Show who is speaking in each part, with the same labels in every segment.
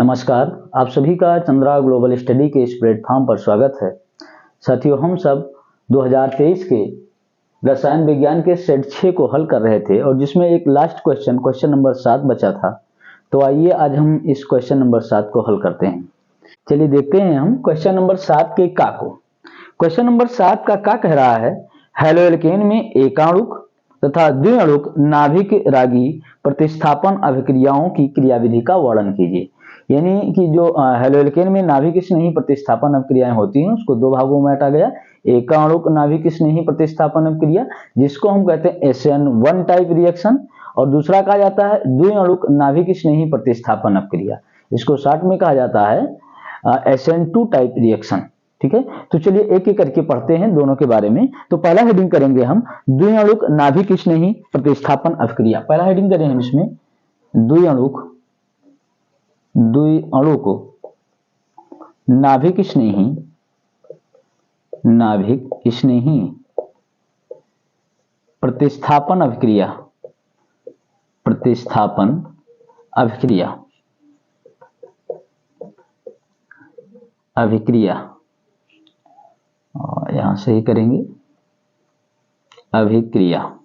Speaker 1: नमस्कार, आप सभी का चंद्रा ग्लोबल स्टडी के इस प्लेटफॉर्म पर स्वागत है। साथियों, हम सब 2023 के रसायन विज्ञान के सेट 6 को हल कर रहे थे और जिसमें एक लास्ट क्वेश्चन नंबर 7 बचा था। तो आइए आज हम इस क्वेश्चन नंबर 7 को हल करते हैं। चलिए देखते हैं हम क्वेश्चन नंबर 7 के का को। क्वेश्चन नंबर 7 का कह रहा है, हैलोएल्केन में एकाणुक तथा द्विअणुक नाभिक रागी प्रतिस्थापन अभिक्रियाओं की क्रियाविधि का वर्णन कीजिए। यानी कि जो हैलोएल्केन में नाभिक स्नेही प्रतिस्थापन अभिक्रियाएं होती हैं उसको दो भागों में बांटा गया। एकाणुक नाभिक स्नेही प्रतिस्थापन अभिक्रिया जिसको हम कहते हैं SN1 टाइप रिएक्शन, और दूसरा कहा जाता है द्विअणुक नाभिक स्नेही प्रतिस्थापन अभिक्रिया, इसको शॉर्ट में कहा जाता है SN2 टाइप रिएक्शन। ठीक है, तो चलिए एक एक करके पढ़ते हैं दोनों के बारे में। तो पहला हेडिंग करेंगे हम द्विअणुक नाभिक स्नेही प्रतिस्थापन अभिक्रिया। पहला हेडिंग करें हम इसमें द्विअणुक नाभिक स्नेही प्रतिस्थापन अभिक्रिया और यहां से ही करेंगे अभिक्रिया,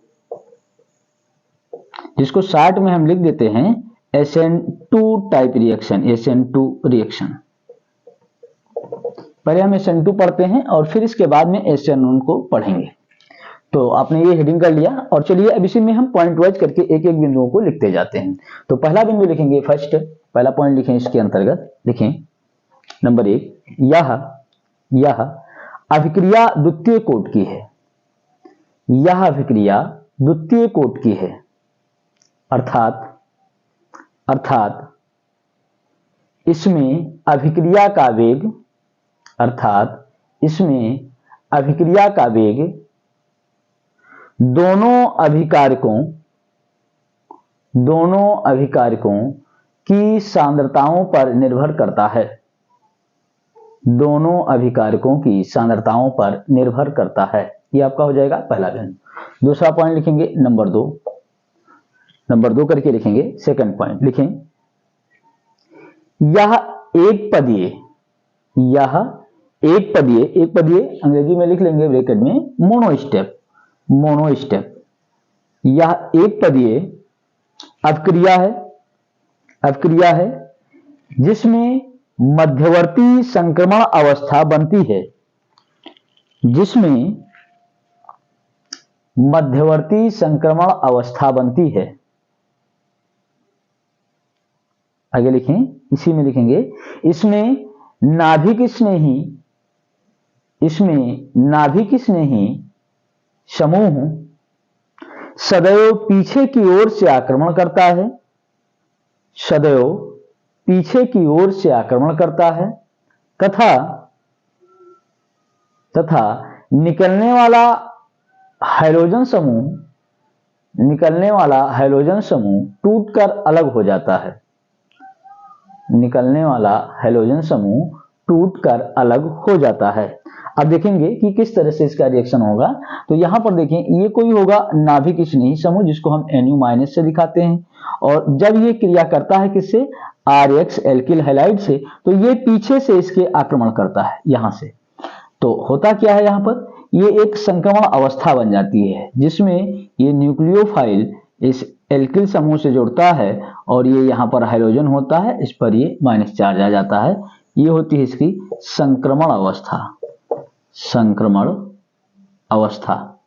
Speaker 1: जिसको शॉर्ट में हम लिख देते हैं SN2 type reaction. SN2 reaction पहले हम SN2 पढ़ते हैं और फिर इसके बाद में SN1 को पढ़ेंगे। तो आपने ये हेडिंग कर लिया और चलिए अब इसी में हम पॉइंट वाइज करके एक एक बिंदुओं को लिखते जाते हैं। तो पहला बिंदु लिखेंगे, फर्स्ट पहला पॉइंट लिखें, इसके अंतर्गत लिखें नंबर 1, यह अभिक्रिया द्वितीय कोट की है। यह अभिक्रिया द्वितीय कोट की है, अर्थात इसमें अभिक्रिया का वेग दोनों अभिकारकों की सांद्रताओं पर निर्भर करता है। दोनों अभिकारकों की सांद्रताओं पर निर्भर करता है। ये आपका हो जाएगा पहला बिंदु। दूसरा पॉइंट लिखेंगे नंबर 2 करके लिखेंगे। सेकंड पॉइंट लिखें, यह एक पदीय अंग्रेजी में लिख लेंगे ब्रैकेट में मोनोस्टेप। यह एक पदीय अभिक्रिया है जिसमें मध्यवर्ती संक्रमण अवस्था बनती है। आगे लिखें, इसी में लिखेंगे, इसमें नाभिक स्नेही समूह सदैव पीछे की ओर से आक्रमण करता है तथा निकलने वाला हाइड्रोजन समूह टूटकर अलग हो जाता है। अब देखेंगे कि किस तरह से इसका रिएक्शन होगा। तो यहां पर देखें, ये कोई होगा नाभिक स्नेही समूह जिसको हम Nu- से दिखाते हैं, और जब ये क्रिया करता है किससे, RH एल्किल हैलाइड से, तो ये पीछे से इसके आक्रमण करता है यहां से। तो होता क्या है, यहां पर ये एक संक्रमण अवस्था बन जाती है जिसमें ये न्यूक्लियोफाइल इस एल्किल समूह से जुड़ता है और ये यहां पर हाइड्रोजन होता है, इस पर ये माइनस चार्ज आ जाता है। ये होती है इसकी संक्रमण अवस्था।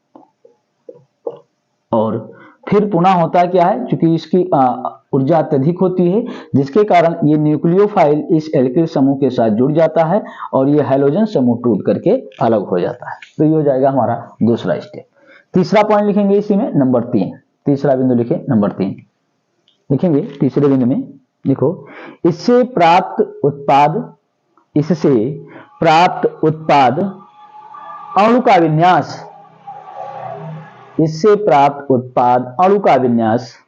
Speaker 1: और फिर पुनः होता क्या है, क्योंकि इसकी ऊर्जा अत्यधिक होती है जिसके कारण ये न्यूक्लियोफाइल इस एल्किल समूह के साथ जुड़ जाता है और ये हाइड्रोजन समूह टूट करके अलग हो जाता है। तो ये हो जाएगा हमारा दूसरा स्टेप। तीसरा पॉइंट लिखेंगे इसी में नंबर 3। तीसरा बिंदु लिखें नंबर 3 लिखेंगे। तीसरे बिंदु में लिखो, इससे प्राप्त उत्पाद अणु का विन्यास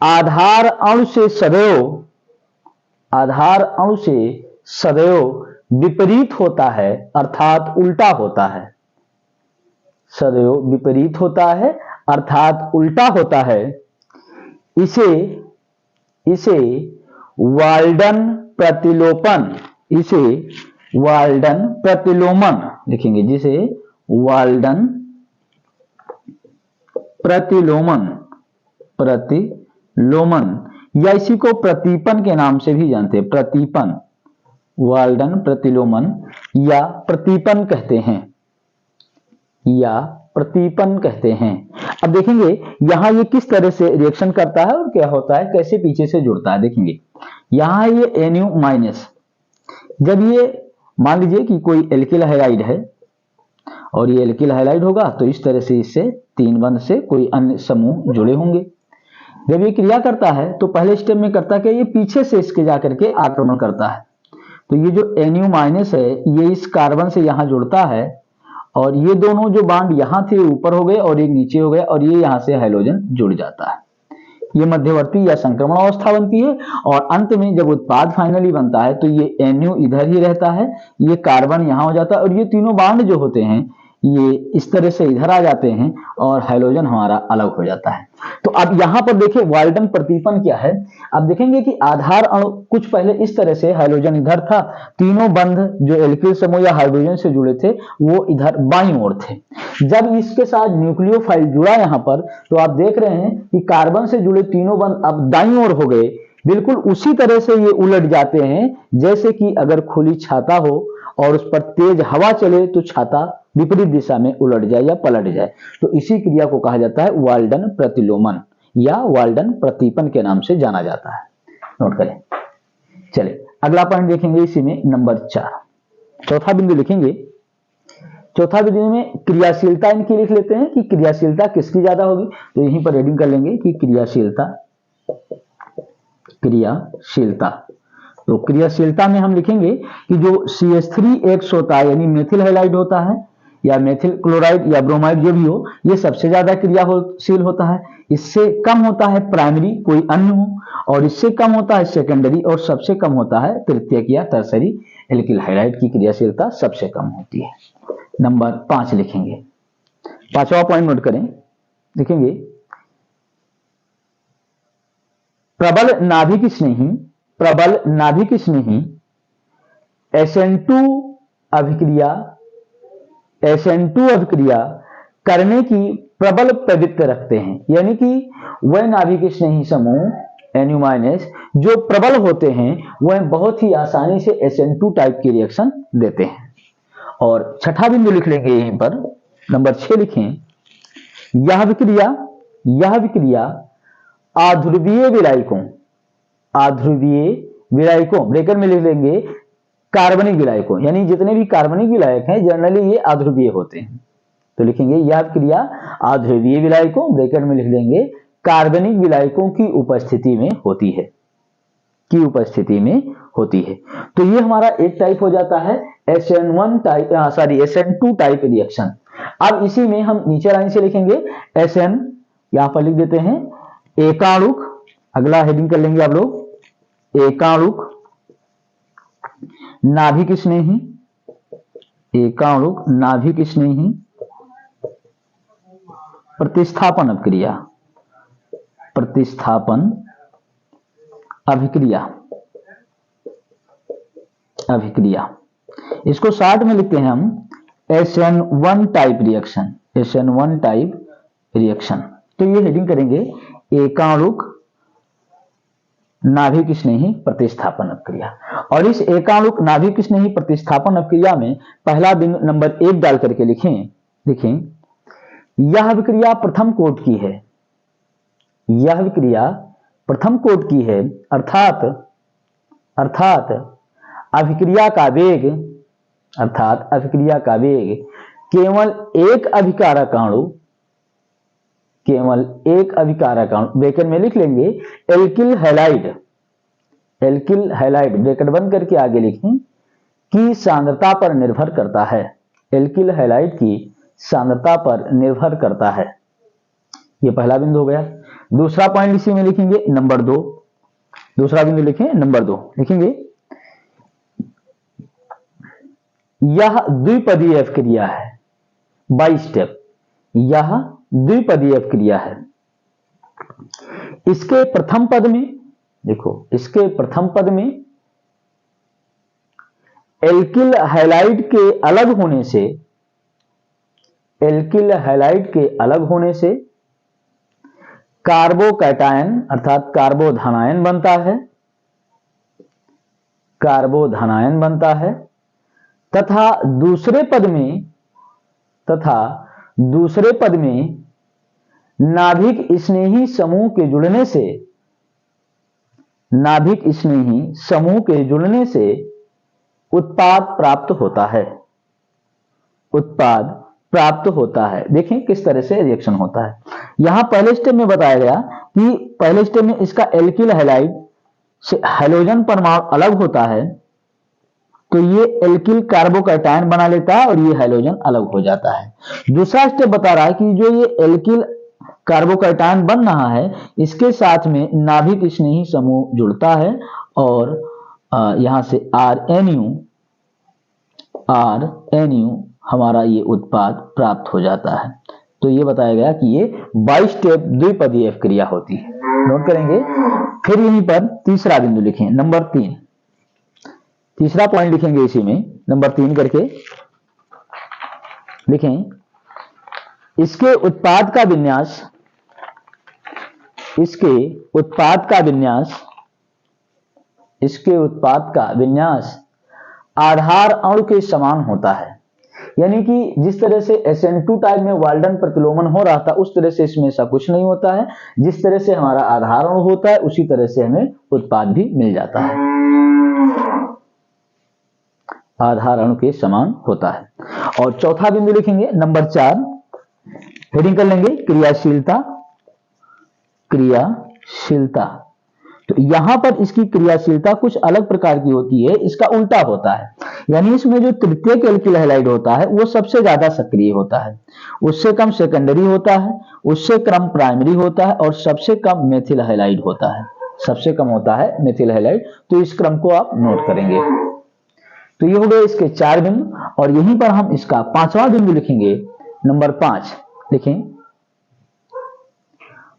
Speaker 1: आधार अणु से सदैव विपरीत होता है, अर्थात उल्टा होता है। सदैव विपरीत होता है अर्थात उल्टा होता है। इसे वाल्डन प्रतिलोपन, इसे वाल्डन प्रतिलोमन लिखेंगे, जिसे वाल्डन प्रतिलोमन, प्रतिलोमन या इसी को प्रतीपन के नाम से भी जानते हैं, प्रतीपन, वाल्डन प्रतिलोमन या प्रतीपन कहते हैं, या प्रतीपन कहते हैं। अब देखेंगे यहां ये किस तरह से रिएक्शन करता है और क्या होता है, कैसे पीछे से जुड़ता है। देखेंगे यहां ये Nu-, जब ये मान लीजिए कि कोई एल्किल हैलाइड है और ये एल्किल हैलाइड होगा तो इस तरह से इससे 3 बंध से कोई अन्य समूह जुड़े होंगे। जब ये क्रिया करता है तो पहले स्टेप में करता है कि ये पीछे से इसके जाकर के आक्रमण करता है, तो ये जो Nu- है ये इस कार्बन से यहां जुड़ता है और ये दोनों जो बांड यहां थे ऊपर हो गए और एक नीचे हो गए और ये यहां से हाइड्रोजन जुड़ जाता है। ये मध्यवर्ती या संक्रमण अवस्था बनती है और अंत में जब उत्पाद फाइनली बनता है तो ये Nu इधर ही रहता है, ये कार्बन यहां हो जाता है और ये तीनों बांड जो होते हैं ये इस तरह से इधर आ जाते हैं और हाइड्रोजन हमारा अलग हो जाता है। तो अब यहां पर देखिए वाल्डन प्रतीपन क्या है। अब देखेंगे कि आधार अणु कुछ पहले इस तरह से हाइड्रोजन इधर था, तीनों बंध जो एल्किल समूह या हाइड्रोजन से जुड़े थे वो इधर बाईं ओर थे। जब इसके साथ न्यूक्लियोफाइल जुड़ा यहां पर तो आप देख रहे हैं कि कार्बन से जुड़े तीनों बंध अब दाईं ओर हो गए, बिल्कुल उसी तरह से ये उलट जाते हैं जैसे कि अगर खुली छाता हो और उस पर तेज हवा चले तो छाता विपरीत दिशा में उलट जाए या पलट जाए। तो इसी क्रिया को कहा जाता है वाल्डन प्रतिलोमन या वाल्डन प्रतीपन के नाम से जाना जाता है। नोट करें। चलिए अगला पॉइंट देखेंगे, इसी में नंबर 4 चौथा बिंदु लिखेंगे। चौथा बिंदु में क्रियाशीलता इनकी लिख लेते हैं कि क्रियाशीलता किसकी ज्यादा होगी, तो यहीं पर हेडिंग कर लेंगे कि क्रियाशीलता, क्रियाशीलता। तो क्रियाशीलता में हम लिखेंगे कि जो CH3X होता है यानी मेथिल हैलाइड होता है या मेथिल क्लोराइड या ब्रोमाइड जो भी हो, ये सबसे ज्यादा क्रियाशील होता है। इससे कम होता है प्राइमरी कोई अन्य हो और इससे कम होता है सेकेंडरी और सबसे कम होता है तृतीयक या टर्सरी एल्किल हैलाइड की क्रियाशीलता सबसे कम होती है। नंबर 5 लिखेंगे, 5वां पॉइंट नोट करें। लिखेंगे प्रबल नाभिक स्नेही, प्रबल नाभिक स्नेही SN2 अभिक्रिया, SN2 अभिक्रिया करने की प्रबल प्रवृत्ति रखते हैं, यानी कि वह नाभिक स्नेही समूह Nu- जो प्रबल होते हैं वह बहुत ही आसानी से SN2 टाइप की रिएक्शन देते हैं। और छठा बिंदु लिख लेंगे यहीं पर, नंबर 6 लिखें। यह विक्रिया आध्रुवीय विलायकों, आध्रुवीय विलायकों ब्रैकेट में लिख लेंगे कार्बनिक विलायकों, यानी जितने भी कार्बनिक विलायक हैं जनरली ये आध्रुवीय होते हैं। तो लिखेंगे यह क्रिया आध्रुवीय विलायकों ब्रैकेट में लिख देंगे कार्बनिक विलायकों की उपस्थिति में होती है, की उपस्थिति में होती है। तो ये हमारा एक टाइप हो जाता है SN2 टाइप रिएक्शन। अब इसी में हम नीचे लाइन से लिखेंगे SN, यहां पर लिख देते हैं एकाणुक, अगला हेडिंग कर लेंगे आप लोग एकाणुक नाभिक स्नेही, एकाणुक नाभिक स्नेही प्रतिस्थापन अभिक्रिया, प्रतिस्थापन अभिक्रिया, अभिक्रिया। इसको शॉर्ट में लिखते हैं हम SN1 type reaction, SN1 type reaction. तो ये हेडिंग करेंगे एकाणुक नाभिक स्नेही प्रतिस्थापन अभिक्रिया। और इस एकाणुक नाभिक स्नेही प्रतिस्थापन अभिक्रिया में पहला बिंदु नंबर 1 डाल करके लिखें यह अभिक्रिया प्रथम कोट की है, यह अभिक्रिया प्रथम कोट की है, अर्थात अभिक्रिया का वेग, अर्थात अभिक्रिया का वेग केवल एक अभिकारक अणु, केवल एक अभिकारक अणु ब्रैकेट में लिख लेंगे alkyl halide, alkyl halide bracket बंद करके आगे लिखें की सांद्रता पर निर्भर करता है, एल्किल हैलाइड की सांद्रता पर निर्भर करता है। यह पहला बिंदु हो गया। दूसरा पॉइंट इसी में लिखेंगे नंबर 2, दूसरा बिंदु लिखें नंबर 2, लिखेंगे यह द्विपदीय अभिक्रिया है, बाई स्टेप, यह द्विपदीय अभिक्रिया है। इसके प्रथम पद में देखो इसके प्रथम पद में एल्किल हैलाइड के अलग होने से, एल्किल हैलाइड के अलग होने से कार्बोकैटायन अर्थात कार्बोधनायन बनता है, कार्बोधनायन बनता है। तथा दूसरे पद में नाभिक स्नेही समूह के जुड़ने से, नाभिक स्नेही समूह के जुड़ने से उत्पाद प्राप्त होता है, उत्पाद प्राप्त होता है। देखें किस तरह से रिएक्शन होता है। यहां पहले स्टेप में बताया गया कि पहले स्टेप में इसका एल्किल हैलाइड से हाइड्रोजन परमाणु अलग होता है, तो ये एल्किल कार्बोकैटायन बना लेता है और ये हाइड्रोजन अलग हो जाता है। दूसरा स्टेप बता रहा है कि जो ये एल्किल कार्बोकैटायन बन रहा है, इसके साथ में नाभिक स्नेही समूह जुड़ता है और यहां से RNU हमारा ये उत्पाद प्राप्त हो जाता है। तो ये बताया गया कि ये 22 स्टेप द्विपदीय अभिक्रिया होती है। नोट करेंगे। फिर यहीं पर तीसरा बिंदु लिखें, नंबर 3, तीसरा पॉइंट लिखेंगे इसी में, नंबर 3 करके लिखें। इसके उत्पाद का विन्यास, इसके उत्पाद का विन्यास आधार अणु के समान होता है। यानी कि जिस तरह से SN2 टाइप में वाल्डन प्रतिलोमन हो रहा था, उस तरह से इसमें ऐसा कुछ नहीं होता है। जिस तरह से हमारा आधार अणु होता है, उसी तरह से हमें उत्पाद भी मिल जाता है, आधार अणु के समान होता है। और चौथा बिंदु लिखेंगे, नंबर 4, हेडिंग कर लेंगे क्रियाशीलता, क्रियाशीलता। तो यहां पर इसकी क्रियाशीलता कुछ अलग प्रकार की होती है, इसका उल्टा होता है। यानी इसमें जो तृतीयक एल्किल हैलाइड होता है वो सबसे ज्यादा सक्रिय होता है, उससे कम सेकेंडरी होता है, उससे कम प्राइमरी होता है और सबसे कम मेथिल हैलाइड होता है, सबसे कम होता है मेथिल हैलाइड। तो इस क्रम को आप नोट करेंगे। तो ये हो गए इसके 4 बिंदु और यहीं पर हम इसका 5वां बिंदु लिखेंगे, नंबर 5 लिखें।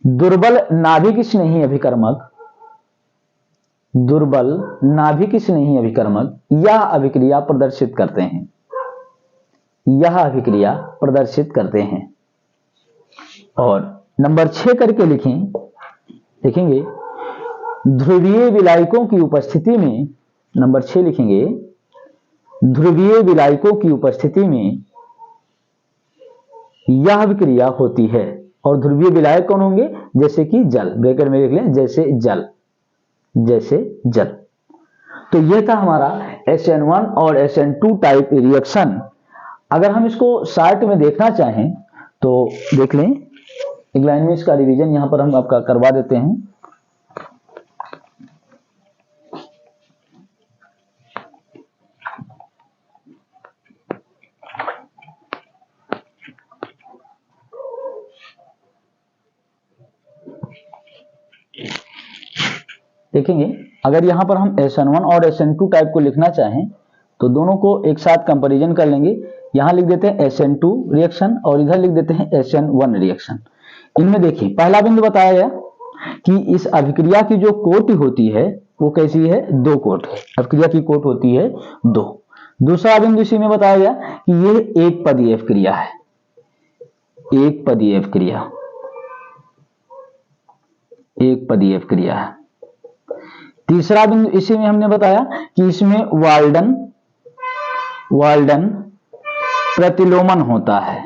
Speaker 1: दुर्बल नाभिक स्नेही अभिकर्मक, दुर्बल नाभिक स्नेही अभिकर्मक यह अभिक्रिया प्रदर्शित करते हैं, यह अभिक्रिया प्रदर्शित करते हैं। और नंबर 6 करके लिखें, लिखेंगे ध्रुवीय विलायकों की उपस्थिति में, नंबर 6 लिखेंगे ध्रुवीय विलायकों की उपस्थिति में यह अभिक्रिया होती है। और ध्रुवीय विलायक कौन होंगे? जैसे कि जल, ब्रैकेट में लिख लें, जैसे जल, जैसे जल। तो यह था हमारा SN1 और SN2 टाइप रिएक्शन। अगर हम इसको शार्ट में देखना चाहें तो देख लें, एक लाइन में इसका रिवीजन यहां पर हम आपका करवा देते हैं। देखेंगे अगर यहां पर हम SN1 और SN2 टाइप को लिखना चाहें तो दोनों को एक साथ कंपैरिजन कर लेंगे। यहां लिख देते हैं SN2 रिएक्शन और इधर लिख देते हैं SN1 रिएक्शन। इनमें देखिए पहला बिंदु बताया गया कि इस अभिक्रिया की जो कोटि होती है वो कैसी है? 2 कोट है, अभिक्रिया की कोट होती है 2। दूसरा बिंदु इसी में बताया गया कि यह एक पदीय अभिक्रिया है, एक पदीय अभिक्रिया, एक पदीय अभिक्रिया है। तीसरा बिंदु इसी में हमने बताया कि इसमें वाल्डन प्रतिलोमन होता है,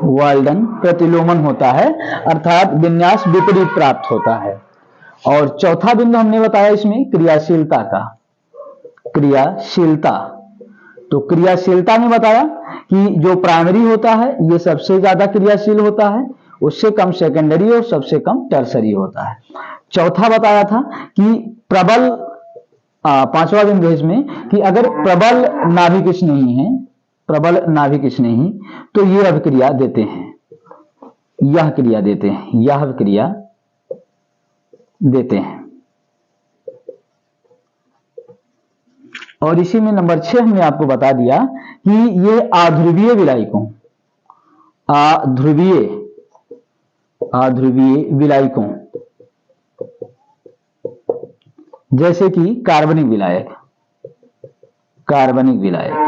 Speaker 1: वाल्डन प्रतिलोमन होता है अर्थात विन्यास विपरीत प्राप्त होता है। और चौथा बिंदु हमने बताया इसमें क्रियाशीलता का, क्रियाशीलता। तो क्रियाशीलता में बताया कि जो प्राइमरी होता है ये सबसे ज्यादा क्रियाशील होता है, उससे कम सेकेंडरी और सबसे कम टर्सरी होता है। चौथा बताया था कि प्रबल, 5वां बिंदु इसमें कि अगर प्रबल नाभिक स्नेही है, प्रबल नाभिक स्नेही, तो ये अभिक्रिया देते हैं, यह क्रिया देते हैं, यह अभिक्रिया देते हैं। और इसी में नंबर 6 हमने आपको बता दिया कि ये अध्रुवीय विलायकों, अध्रुवीय विलायकों जैसे कि कार्बनिक विलायक, कार्बनिक विलायक,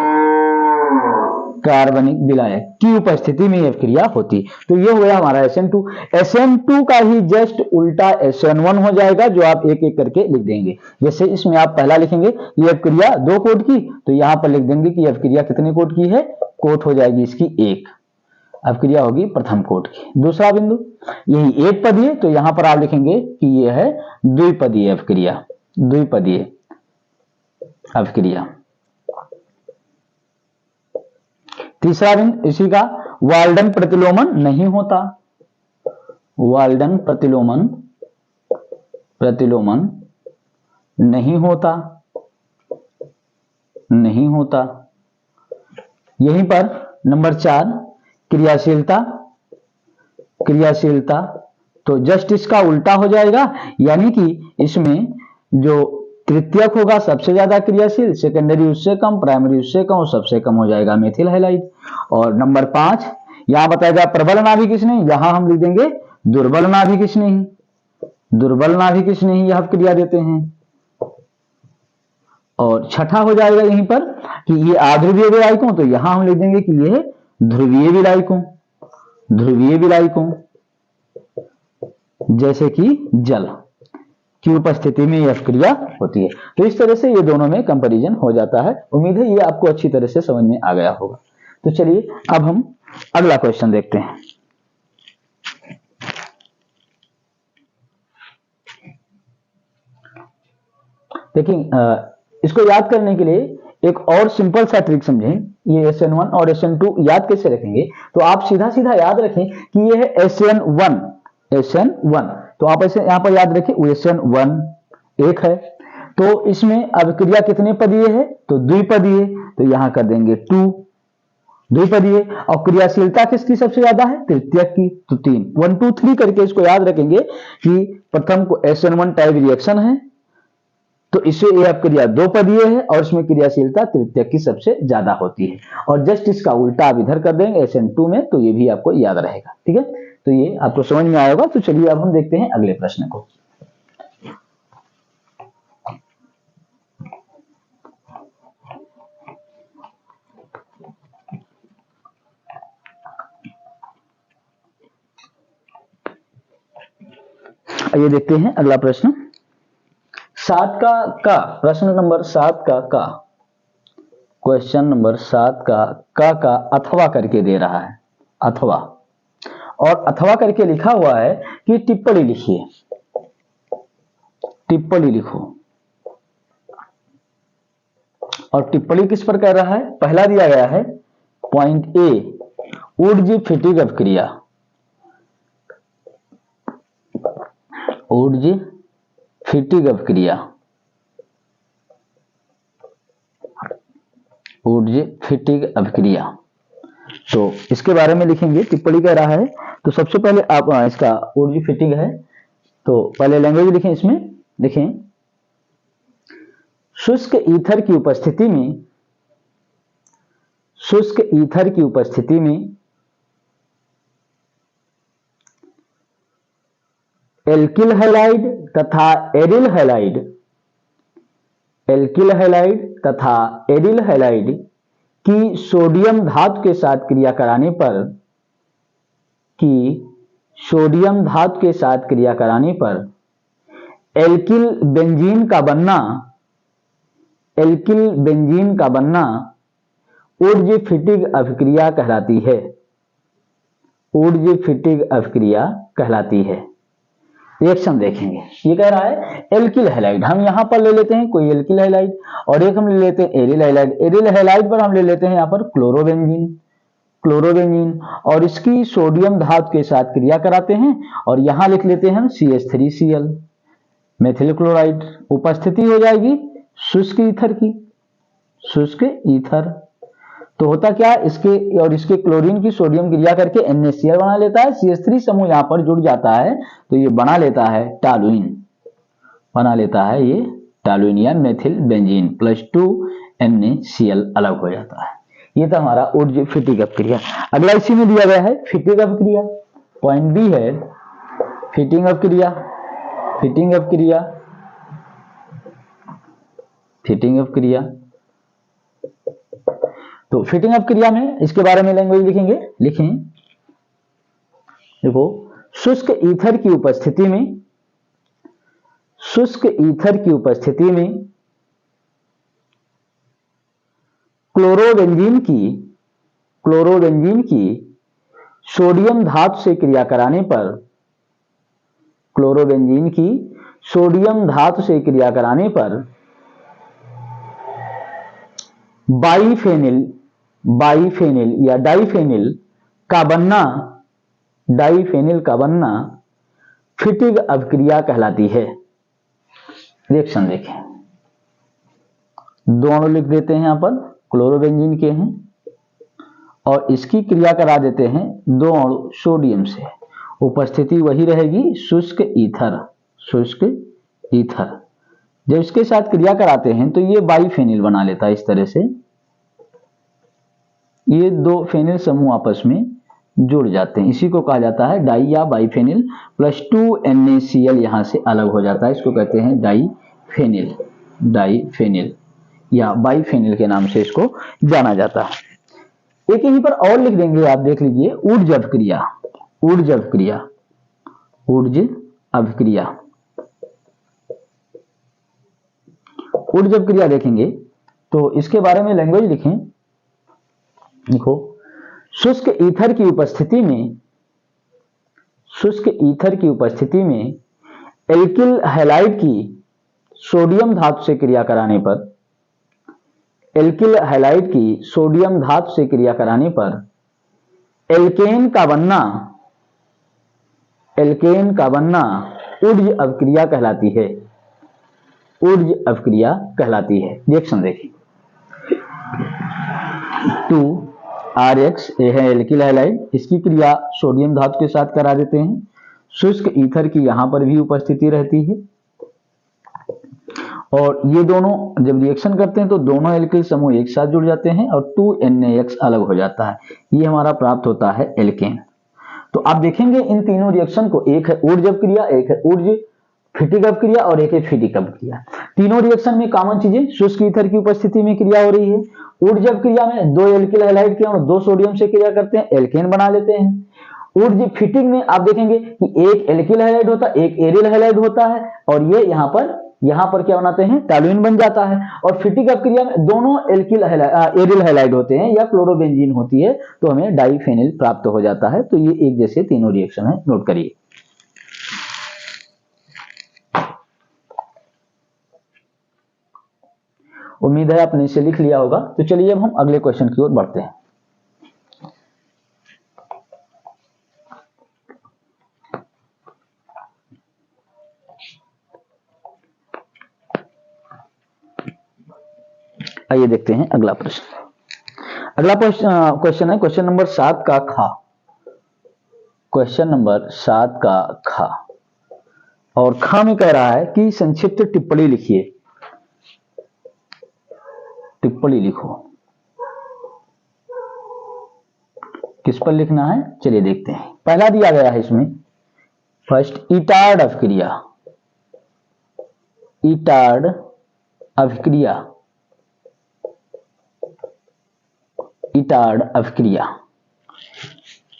Speaker 1: कार्बनिक विलायक की उपस्थिति में यह क्रिया होती। तो ये हो गया हमारा SN2। SN2 का ही जस्ट उल्टा SN1 हो जाएगा, जो आप एक एक करके लिख देंगे। जैसे इसमें आप पहला लिखेंगे यह क्रिया 2 कोट की, तो यहां पर लिख देंगे कि यह क्रिया कितने कोट की है, कोट हो जाएगी इसकी 1। अब क्रिया होगी प्रथम कोट की। दूसरा बिंदु, यही एक पदीय, तो यहां पर आप लिखेंगे कि यह है द्विपदीय अपक्रिया, द्विपदीय अपक्रिया। तीसरा बिंदु इसी का, वाल्डन प्रतिलोमन नहीं होता, वाल्डन प्रतिलोमन, प्रतिलोमन नहीं होता, नहीं होता। यहीं पर नंबर 4 क्रियाशीलता, क्रियाशीलता, तो जस्ट इसका उल्टा हो जाएगा, यानी कि इसमें जो तृतीयक होगा सबसे ज्यादा क्रियाशील, सेकेंडरी उससे कम, प्राइमरी उससे कम, सबसे कम हो जाएगा मेथिल हैलाइड। और नंबर 5 यहां बताएगा प्रबल नाभिक किसने, यहां हम लिख देंगे दुर्बल नाभिक किसने ही, दुर्बल नाभिक किसने ही यह क्रिया देते हैं। और छठा हो जाएगा यहीं पर कि ये अध्रुवीय विलायकों, तो यहां हम लिख देंगे कि ये ध्रुवीय विलायकों, ध्रुवीय विलायकों, जैसे कि जल की उपस्थिति में यह क्रिया होती है। तो इस तरह से ये दोनों में कंपैरिजन हो जाता है। उम्मीद है ये आपको अच्छी तरह से समझ में आ गया होगा। तो चलिए अब हम अगला क्वेश्चन देखते हैं। देखिए इसको याद करने के लिए एक और सिंपल सा ट्रिक समझें। ये SN1 और SN2 याद कैसे रखेंगे, तो आप सीधा सीधा याद रखें कि ये है SN1, SN1, तो आप ऐसे यहां पर याद रखें SN1 एक है, तो इसमें अभिक्रिया कितने पदीय है, तो द्विपदीय, तो यहां कर देंगे 2 द्विपदीय। और क्रियाशीलता किसकी सबसे ज्यादा है, तृतीयक की, तो 3, 1 2 3 करके इसको याद रखेंगे कि प्रथम को SN1 टाइप रिएक्शन है, तो इससे यह क्रिया 2 पदीय है और इसमें क्रियाशीलता तृतीयक की सबसे ज्यादा होती है। और जस्ट इसका उल्टा आप इधर कर देंगे SN2 में, तो ये भी आपको याद रहेगा। ठीक है, तो ये आपको समझ में आएगा। तो चलिए अब हम देखते हैं अगले प्रश्न को। ये देखते हैं अगला प्रश्न 7 का प्रश्न नंबर 7 का क्वेश्चन नंबर 7 का अथवा करके दे रहा है, अथवा, और अथवा करके लिखा हुआ है कि टिप्पणी लिखिए, टिप्पणी लिखो। और टिप्पणी किस पर कर रहा है, पहला दिया गया है पॉइंट ए, ऊर्जा फिटिंग अपक्रिया, ऊर्जा फिटिंग अपक्रिया, ऊर्जा फिटिंग अपक्रिया, तो इसके बारे में लिखेंगे। टिप्पणी कह रहा है, तो सबसे पहले आप इसका ऊर्जा फिटिंग है, तो पहले लैंग्वेज लिखें। इसमें लिखें शुष्क ईथर की उपस्थिति में, शुष्क ईथर की उपस्थिति में एल्किल हैलाइड तथा एरिल हैलाइड, एल्किल हैलाइड तथा एरिल हैलाइड की सोडियम धातु के साथ क्रिया कराने पर, की सोडियम धातु के साथ क्रिया कराने पर एल्किल बेंजीन का बनना, एल्किल बेंजीन का बनना ऊर्जा फिटिंग अपक्रिया कहलाती है, ऊर्जा फिटिंग अपक्रिया कहलाती है। रिएक्शन देखेंगे, ये कह रहा है एल्किल हैलाइड, हम यहां पर ले लेते हैं कोई एल्किल हैलाइड, और एक हम ले लेते हैं एरिल हैलाइड। एरिल हैलाइड पर हम ले लेते हैं यहां पर क्लोरोबेंजीन, क्लोरोबेंजीन, और इसकी सोडियम धातु के साथ क्रिया कराते हैं, और यहां लिख लेते हैं हम CH3Cl, मेथिल क्लोराइड। उपस्थिति हो जाएगी शुष्क ईथर की, शुष्क ईथर। तो होता क्या, इसके और इसके क्लोरीन की सोडियम क्रिया करके NaCl बना लेता है, CH3 समूह यहां पर जुड़ जाता है, तो ये बना लेता है टॉलुइन, बना लेता है ये टॉलुइन या मेथिल बेंजीन +2 NaCl अलग हो जाता है। ये था हमारा ऊर्जा फिटिंग अपक्रिया। अगला इसी में दिया गया है फिटिंग अपक्रिया, पॉइंट बी है फिटिंग अपक्रिया, फिटिंग अपक्रिया। फिटिंग अप क्रिया। तो फिटिंग अप क्रिया में इसके बारे में लैंग्वेज लिखेंगे, लिखें देखो, शुष्क ईथर की उपस्थिति में, शुष्क ईथर की उपस्थिति में क्लोरोबेंजीन की सोडियम धातु से क्रिया कराने पर, क्लोरोबेंजीन की सोडियम धातु से क्रिया कराने पर बाईफेनिल या डाईफेनिल का बनना फिटिंग अभिक्रिया कहलाती है। रिएक्शन देखें, दो अणु लिख देते हैं, यहां पर क्लोरोबेंजीन के हैं और इसकी क्रिया करा देते हैं दो अणु सोडियम से, उपस्थिति वही रहेगी शुष्क ईथर। जब इसके साथ क्रिया कराते हैं तो ये बाईफेनिल बना लेता है। इस तरह से ये दो फेनिल समूह आपस में जुड़ जाते हैं, इसी को कहा जाता है डाई या बाईफेनिल, प्लस 2NaCl यहां से अलग हो जाता है, इसको कहते हैं डाईफेनिल या बाईफेनिल के नाम से इसको जाना जाता है। एक यहीं पर और लिख देंगे, आप देख लीजिए, ऊर्ज अभिक्रिया देखेंगे तो इसके बारे में लैंग्वेज लिखें, देखो, शुष्क ईथर की उपस्थिति में एल्किल हैलाइड की सोडियम धातु से क्रिया कराने पर, एल्केन का बनना ऊर्ज अभिक्रिया कहलाती है। रिएक्शन देखिए, 2RX, ये है एल्किल हैलाइड, इसकी क्रिया सोडियम धातु के साथ करा देते हैं, शुष्क ईथर की यहां पर भी उपस्थिति रहती है और ये दोनों जब रिएक्शन करते हैं तो दोनों एल्किल समूह एक साथ जुड़ जाते हैं और 2NaX अलग हो जाता है, ये हमारा प्राप्त होता है एल्केन। तो आप देखेंगे इन तीनों रिएक्शन को, एक है ऊर्ज अभिक्रिया, एक है ऊर्ज फिटिंग अभिक्रिया और एक है फिटिक अभिक्रिया। तीनों रिएक्शन में कॉमन चीजें, शुष्क ईथर की उपस्थिति में क्रिया हो रही है। ऊर्ज अभिक्रिया में दो एल्किल हैलाइड के अणु दो सोडियम से क्रिया करते हैं, एल्केन बना लेते हैं। ऊर्ज फिटिंग में आप देखेंगे कि एक एल्किल हैलाइड होता है, एक एरिल हैलाइड होता है और ये यहां पर क्या बनाते हैं, टॉलुइन बन जाता है। और फिटिक अभिक्रिया में दोनों एरिल हैलाइड होते हैं या क्लोरोबेंजीन होती है, तो हमें डाईफेनिल प्राप्त हो जाता है। तो ये एक जैसे तीनों रिएक्शन है, नोट करिए। उम्मीद है आपने इसे लिख लिया होगा। तो चलिए अब हम अगले क्वेश्चन की ओर बढ़ते हैं। आइए देखते हैं अगला प्रश्न। अगला क्वेश्चन है क्वेश्चन नंबर 7 का खा। क्वेश्चन नंबर 7 का खा और खा में कह रहा है कि संक्षिप्त टिप्पणी लिखिए। टिप्पणी लिखो, किस पर लिखना है चलिए देखते हैं। पहला दिया गया है इसमें, फर्स्ट ईटार्ड अभिक्रिया। ईटार्ड अभिक्रिया।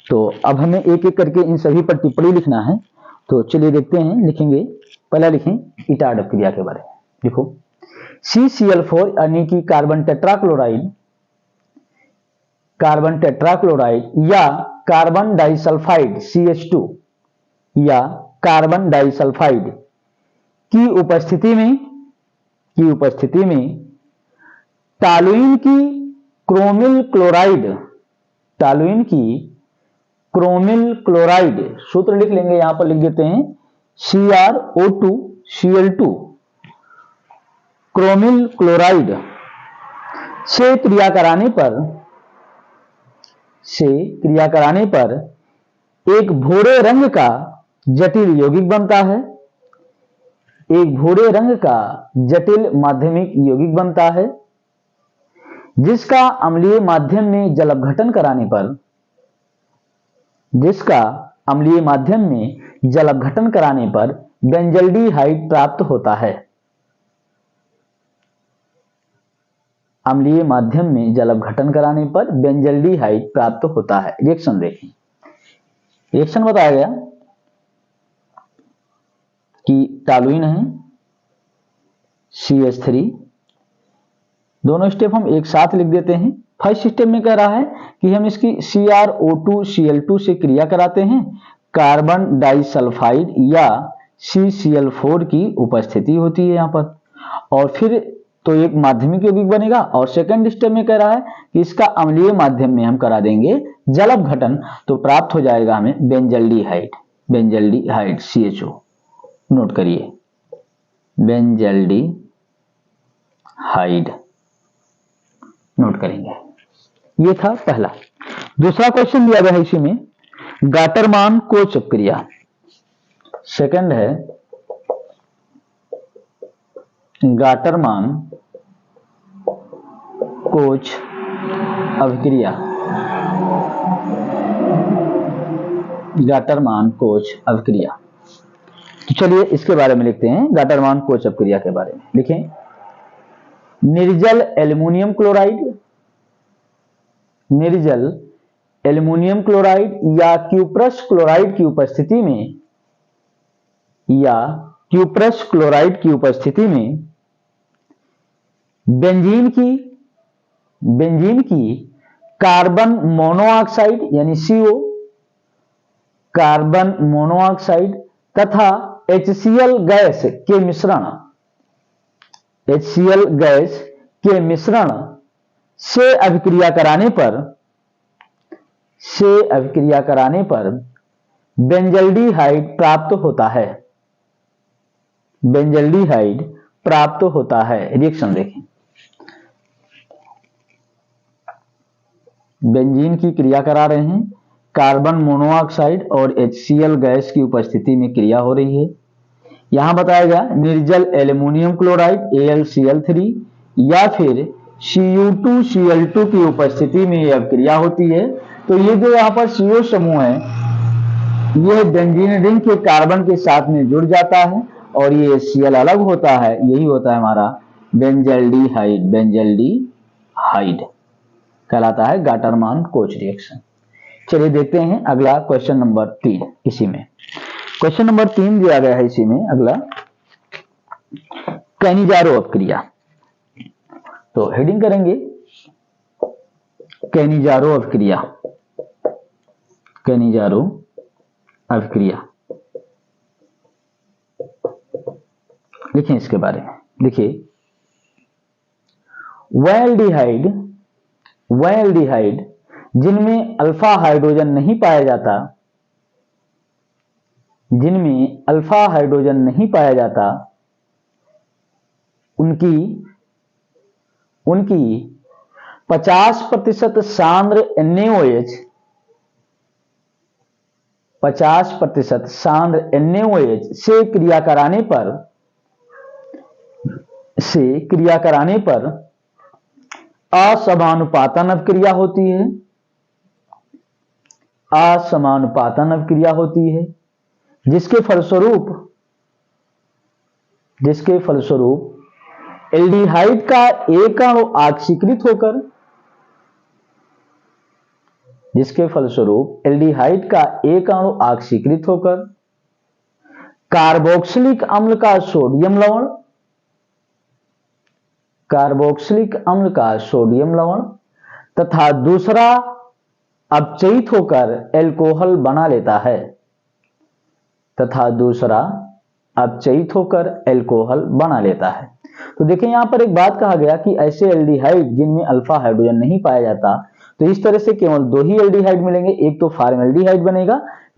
Speaker 1: तो अब हमें एक एक करके इन सभी पर टिप्पणी लिखना है। तो चलिए देखते हैं, लिखेंगे। पहला लिखें ईटार्ड अभिक्रिया के बारे में। देखो, CCl4 यानी कि कार्बन टेट्राक्लोराइड या कार्बन डाइसल्फाइड CH2 या कार्बन डाइसल्फाइड की उपस्थिति में टॉलुइन की क्रोमिल क्लोराइड, सूत्र लिख लेंगे, यहां पर लिख देते हैं CrO2Cl2, क्रोमिल क्लोराइड से क्रिया कराने पर एक भूरे रंग का जटिल यौगिक बनता है, एक भूरे रंग का जटिल माध्यमिक यौगिक बनता है, जिसका अम्लीय माध्यम में जलअपघटन कराने पर बेंजल्डिहाइड प्राप्त होता है। अम्लीय माध्यम में जल अपघटन कराने पर बेंजल्डिहाइड प्राप्त होता है। रिएक्शन देखें, रिएक्शन बताया गया कि टॉलुइन है CH3, दोनों स्टेप हम एक साथ लिख देते हैं। फर्स्ट स्टेप में कह रहा है कि हम इसकी CrO2Cl2 से क्रिया कराते हैं, कार्बन डाइसल्फाइड या CCl4 की उपस्थिति होती है यहाँ पर, और फिर तो एक माध्यमिक यौगिक बनेगा। और सेकंड स्टेप में कह रहा है कि इसका अम्लीय माध्यम में हम करा देंगे जल अपघटन, तो प्राप्त हो जाएगा हमें बेंजल्डिहाइड, बेंजल्डिहाइड CHO। नोट करिए, बेंजल्डिहाइड नोट करेंगे। ये था पहला। दूसरा क्वेश्चन दिया गया है इसी में, गाटरमान कोच अपक्रिया। सेकंड है गाटरमान कोच अभिक्रिया, गाटरमान कोच अभिक्रिया। तो चलिए इसके बारे में लिखते हैं, गाटरमान कोच अपक्रिया के बारे में लिखें। निर्जल एल्युमिनियम क्लोराइड, निर्जल एल्युमिनियम क्लोराइड या क्यूप्रस क्लोराइड की उपस्थिति में, या क्यूप्रस क्लोराइड की उपस्थिति में बेंजीन की कार्बन मोनोऑक्साइड यानी CO, कार्बन मोनोऑक्साइड तथा HCl गैस के मिश्रण, HCl गैस के मिश्रण से अभिक्रिया कराने पर बेंजल्डिहाइड प्राप्त होता है, बेंजल्डिहाइड प्राप्त होता है। रिएक्शन देखें, बेंजीन की क्रिया करा रहे हैं, कार्बन मोनोऑक्साइड और HCl गैस की उपस्थिति में क्रिया हो रही है। यहां बताया गया निर्जल एल्युमिनियम क्लोराइड AlCl3 या फिर Cu2Cl2 की उपस्थिति में यह क्रिया होती है। तो ये जो यहाँ पर CO समूह है, यह बेंजीन रिंग के कार्बन के साथ में जुड़ जाता है और ये HCl अलग होता है, यही होता है हमारा बेंजल्डिहाइड, बेंजल्डिहाइड कहलाता है गाटरमान कोच रिएक्शन। चलिए देखते हैं अगला क्वेश्चन नंबर 3। इसी में क्वेश्चन नंबर 3 दिया गया है इसी में अगला, कैनिजारो अपक्रिया। तो हेडिंग करेंगे कैनिजारो अपक्रिया, कैनिजारो अपक्रिया लिखें इसके बारे में। लिखिए, वह एल्डिहाइड जिनमें अल्फा हाइड्रोजन नहीं पाया जाता, जिनमें अल्फा हाइड्रोजन नहीं पाया जाता, उनकी 50% सांद्र NaOH, 50% सांद्र NaOH से क्रिया कराने पर असमानुपातन अपक्रिया होती है, असमानुपातन अपक्रिया होती है, जिसके फलस्वरूप एल्डिहाइड का एक अणु ऑक्सीकृत होकर, कार्बोक्सिलिक अम्ल का सोडियम लवण तथा दूसरा अपचयित होकर एल्कोहल बना लेता है, तो देखें यहां पर एक बात कहा गया कि ऐसे एल्डिहाइड जिनमें अल्फा हाइड्रोजन नहीं पाया जाता, तो इस तरह से केवल 2 ही एल्डिहाइड मिलेंगे, एक तो फॉर्मेल्डिहाइड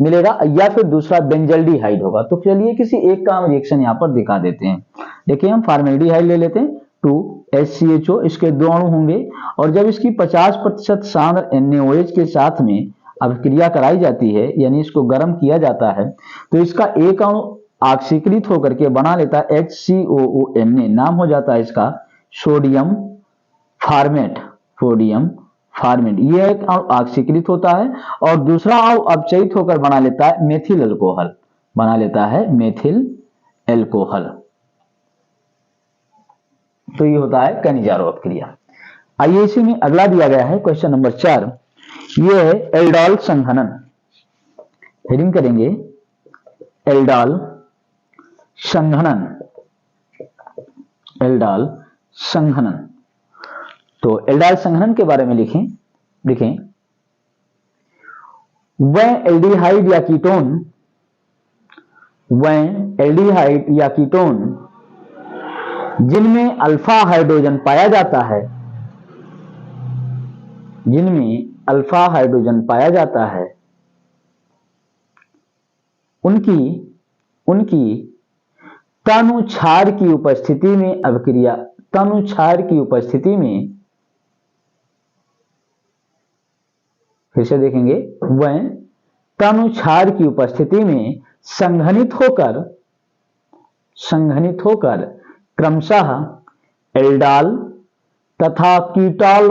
Speaker 1: मिलेगा या फिर दूसरा बेंजल्डिहाइड होगा। तो चलिए किसी एक का हम रिएक्शन यहां पर दिखा देते हैं। देखिए हम फॉर्मेल्डिहाइड ले लेते हैं, 2HCHO, इसके 2 अणु होंगे और जब इसकी 50% सांद्र NaOH के साथ में अभिक्रिया कराई जाती है, यानी इसको गर्म किया जाता है, तो इसका एक अणु ऑक्सीकृत होकर के बना लेता है HCOONA, नाम हो जाता है इसका सोडियम फॉर्मेट, यह एक अणु ऑक्सीकृत होता है और दूसरा अणु अपचयित होकर बना लेता है मेथिल अल्कोहल, तो ये होता है कैनिजारो अपक्रिया। आइए इसी में अगला दिया गया है क्वेश्चन नंबर 4, ये है एल्डोल संघनन। हेडिंग करेंगे एल्डोल संघनन, एल्डोल संघनन। तो एल्डोल संघनन के बारे में लिखें वह एल्डिहाइड या कीटोन जिनमें अल्फा हाइड्रोजन पाया जाता है, उनकी तनु क्षार की उपस्थिति में अभिक्रिया, फिर से देखेंगे, वह तनु क्षार की उपस्थिति में संघनित होकर क्रमशः एल्डोल तथा कीटोल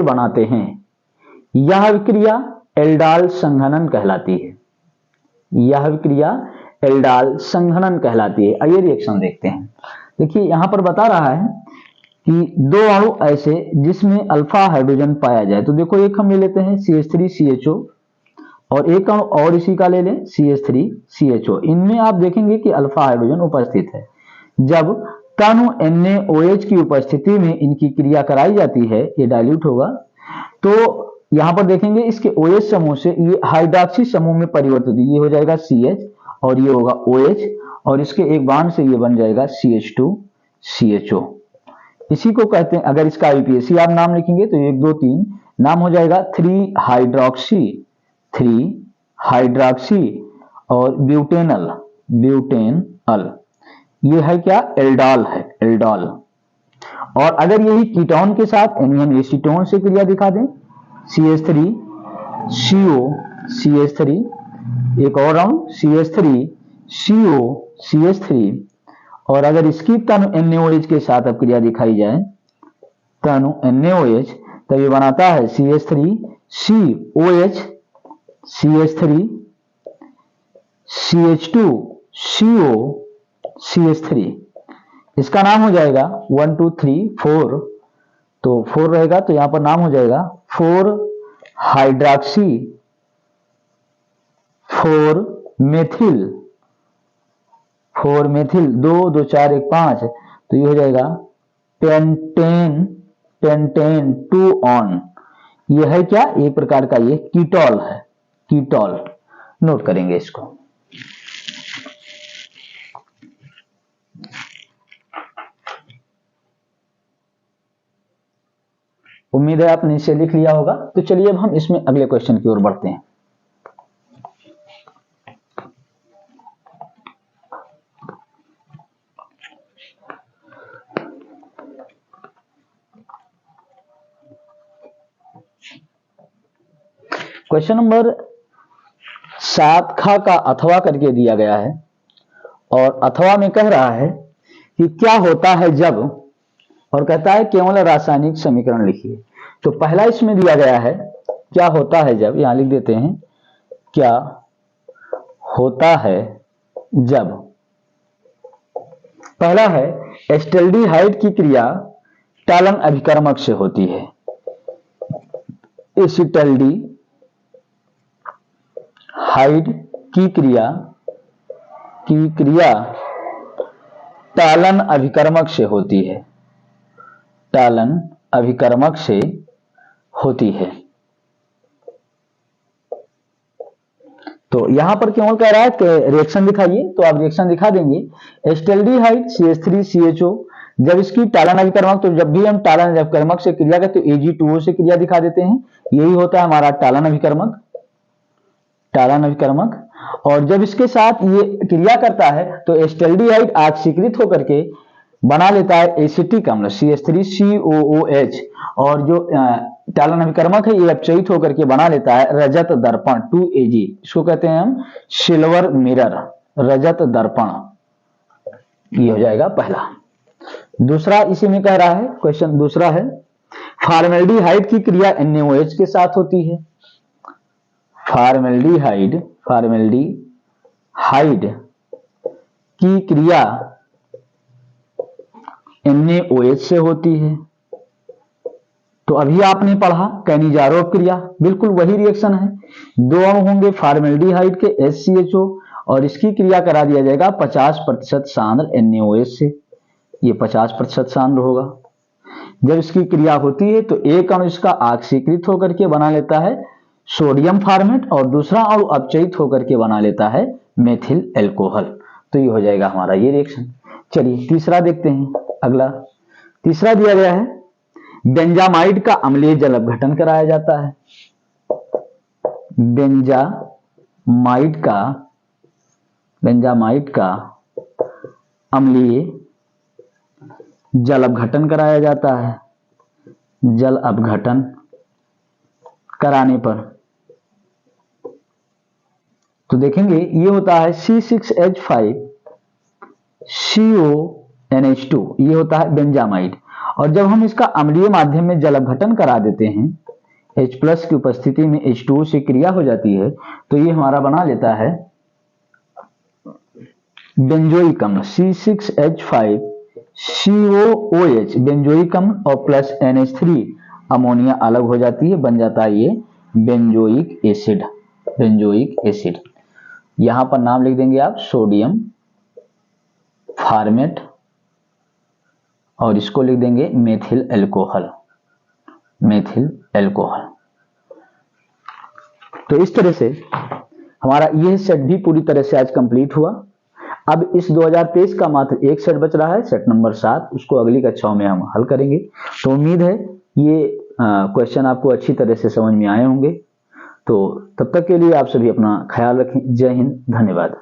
Speaker 1: बनाते हैं। यह विक्रिया एल्डोल संघनन कहलाती है। आइए रिएक्शन देखते हैं। देखिए यहां पर बता रहा है कि दो अणु ऐसे जिसमें अल्फा हाइड्रोजन पाया जाए। तो देखो एक हम ले लेते हैं CH3CHO और एक अणु और इसी का ले लें CH3CHO। इनमें आप देखेंगे कि अल्फा हाइड्रोजन उपस्थित है। जब तनु NaOH की उपस्थिति में इनकी क्रिया कराई जाती है, ये डाइल्यूट होगा, तो यहां पर देखेंगे इसके OH समूह से ये हाइड्रोक्सी समूह में परिवर्तित, ये हो जाएगा CH और ये होगा OH और इसके एक बांड से ये बन जाएगा CH2CHO। इसी को कहते हैं, अगर इसका IUPAC आप नाम लिखेंगे तो 1 2 3 नाम हो जाएगा 3 हाइड्रोक्सी और ब्यूटेनल। ये है क्या? एल्डोल। और अगर यही कीटोन के साथ यानी हम एसीटोन से क्रिया दिखा दें, CH3CO CH3, एक और अणु CH3CO CH3, और अगर इसकी तनु NaOH के साथ अब क्रिया दिखाई जाए, तनु NaOH, तब ये बनाता है CH3COH CH3 CH2CO CH3। इसका नाम हो जाएगा 1 2 3 4, तो 4 रहेगा तो यहां पर नाम हो जाएगा 4 हाइड्रोक्सी 4 मेथिल 2 2 4 1 5, तो ये हो जाएगा पेंटेन 2 ऑन। ये है क्या? एक प्रकार का ये कीटोल है, कीटोल। नोट करेंगे इसको। उम्मीद है आपने इसे लिख लिया होगा। तो चलिए अब हम इसमें अगले क्वेश्चन की ओर बढ़ते हैं। क्वेश्चन नंबर 7 खा का अथवा करके दिया गया है और अथवा में कह रहा है कि क्या होता है जब, और कहता है केवल रासायनिक समीकरण लिखिए। तो पहला इसमें दिया गया है क्या होता है जब, यहां लिख देते हैं क्या होता है जब। पहला है एस्टल्डिहाइड की क्रिया टालन अभिकर्मक से होती है। एसिटल्डिहाइड की क्रिया टालन अभिकर्मक से होती है, टालन अभिकर्मक से होती है। तो यहां पर केवल कह रहा है कि रिएक्शन दिखाइए, तो आप रिएक्शन दिखा देंगे। एस्टल्डिहाइड CH3CHO, जब इसकी टालन अभिकर्मक, तो जब भी हम टालन अभिकर्मक से क्रिया करते तो Ag2O से क्रिया दिखा देते हैं। यही होता है हमारा टालन अभिकर्मक। और जब इसके साथ ये क्रिया करता है तो एस्टल्डिहाइड ऑक्सीकृत होकर के बना लेता है एसिटिक अम्ल CH3COOH, और जो टालन अभिकर्मक है ये अपचयित होकर के बना लेता है रजत दर्पण 2Ag। इसको कहते हैं हम सिल्वर मिरर, रजत दर्पण। ये हो जाएगा पहला। दूसरा इसी में कह रहा है, क्वेश्चन दूसरा है फॉर्मेल्डिहाइड की क्रिया NaOH के साथ होती है। फॉर्मेल्डिहाइड की क्रिया NaOH से होती है। तो अभी आपने पढ़ा कैनिजारोव क्रिया, बिल्कुल वही रिएक्शन है। दो अणु होंगे फॉर्मेल्डिहाइड के HCHO और इसकी क्रिया करा दिया जाएगा 50% सांद्र NaOH से। ये 50% सांद्र होगा। जब इसकी क्रिया होती है तो एक अणु इसका ऑक्सीकृत होकर के बना लेता है सोडियम फॉर्मेट और दूसरा अणु अपचयित होकर के बना लेता है मेथिल एल्कोहल। तो ये हो जाएगा हमारा ये रिएक्शन। चलिए तीसरा देखते हैं। अगला तीसरा दिया गया है बेंजामाइड का अम्लीय जल अपघटन कराया जाता है। बेंजामाइड का अम्लीय जल अपघटन कराया जाता है। जल अपघटन कराने पर तो देखेंगे ये होता है C6H5CONH2, ये होता है बेंजामाइड। और जब हम इसका अम्लीय माध्यम में जल अपघटन करा देते हैं, H+ की उपस्थिति में H2O से क्रिया हो जाती है, तो ये हमारा बना लेता है बेंजोइक अम्ल C6H5COOH बेंजोइक अम्ल और प्लस NH3 अमोनिया अलग हो जाती है, बन जाता है ये बेंजोइक एसिड। यहां पर नाम लिख देंगे आप सोडियम फॉर्मेट और इसको लिख देंगे मेथिल एल्कोहल। तो इस तरह से हमारा यह सेट भी पूरी तरह से आज कंप्लीट हुआ। अब इस 2023 का मात्र एक सेट बच रहा है, सेट नंबर 7, उसको अगली कक्षाओं में हम हल करेंगे। तो उम्मीद है ये क्वेश्चन आपको अच्छी तरह से समझ में आए होंगे। तो तब तक के लिए आप सभी अपना ख्याल रखें। जय हिंद, धन्यवाद।